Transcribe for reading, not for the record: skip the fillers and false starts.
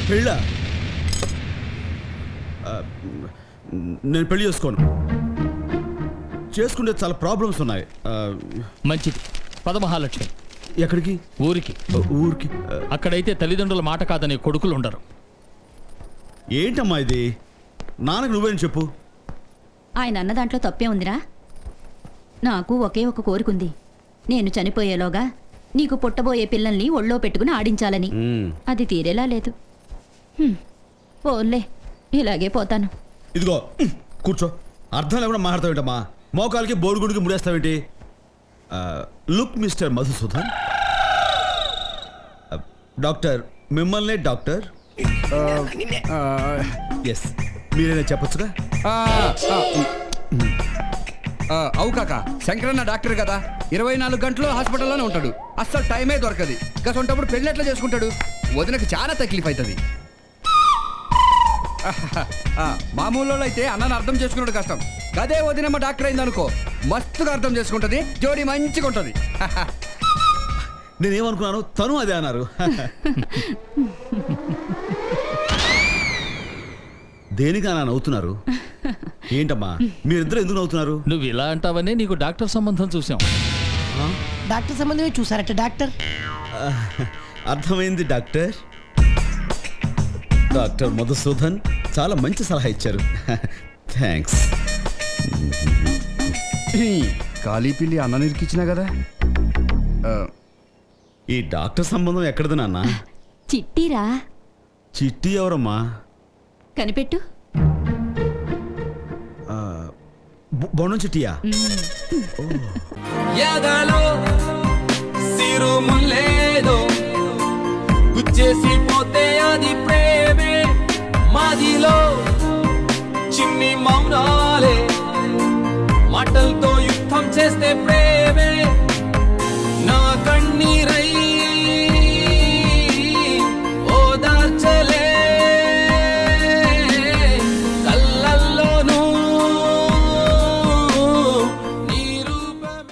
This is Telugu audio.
పెళ్ళా? నేను పెళ్లి చేసుకుంటే చాలా ప్రాబ్లమ్స్ ఉన్నాయి. మంచిది, పద మహాలక్ష్మి. ఎక్కడికి? ఊరికి. ఊరికి? అక్కడైతే తల్లిదండ్రుల మాట కాదనే కొడుకులు ఉండరు. ఏంటమ్మా ఇది? నాన్నకు నువ్వేం చెప్పు. ఆయన అన్న దాంట్లో తప్పే ఉందిరా. నాకు ఒకే ఒక కోరికుంది. నేను చనిపోయేలోగా నీకు పుట్టబోయే పిల్లల్ని ఒళ్ళో పెట్టుకుని ఆడించాలని. అది తీరేలా లేదు. పోన్లే, ఇలాగే పోతాను. ఇదిగో కూర్చో. అర్థం లేకుండా మాట్లాడతావేంటమ్మా? మోకాలకి బోరుగుడికి ముడేస్తావేంటి? లుక్ మిస్టర్ మధుసూదన్, డాక్టర్ మిమ్మల్నే డాక్టర్. ఎస్, మీరేనా చెప్పచ్చుగా? అవు కాక, శంకరన్న డాక్టర్ కదా, 24 గంటలు హాస్పిటల్లోనే ఉంటాడు. అస్సలు టైమే దొరకదు. గసంటప్పుడు పెళ్ళి ఎట్లా చేసుకుంటాడు? వదినకు చాలా తక్లీఫ్ అవుతుంది. మామూలు అయితే అన్నను అర్థం చేసుకున్నాడు కష్టం. అదే వదినమ్మ డాక్టర్ అయింది అనుకో, మస్తుగా అర్థం చేసుకుంటది. జోడి మంచిగా ఉంటది. నేనేమనుకున్నాను, తను అదే అన్నారు. దేనికన్నా నవ్వుతున్నారు? ఏంటమ్మా మీరిద్దరు ఎందుకు నవ్వుతున్నారు? నువ్వు ఇలా అంటావనే నీకు డాక్టర్ సంబంధం చూసాం. డాక్టర్ సంబంధమే చూసారట డాక్టర్. అర్థమైంది డాక్టర్. డాక్టర్ మధుసూదన్ చాలా మంచి సలహా ఇచ్చారు. థ్యాంక్స్. ఖాళీ పిల్లి అన్న నిరికిచ్చినా కదా. ఈ డాక్టర్ సంబంధం ఎక్కడిది నాన్న? చిట్టిరా. చిట్టి ఎవరమ్మా? కనిపెట్టు. బొండం చిట్టియా? ఎదలో సిరుములేదో గుచ్చేసి పోతే అది ప్రేమే. మాదిలో చిన్ని మౌనాలే మాటలతో యుద్ధం చేస్తే ప్రేమే.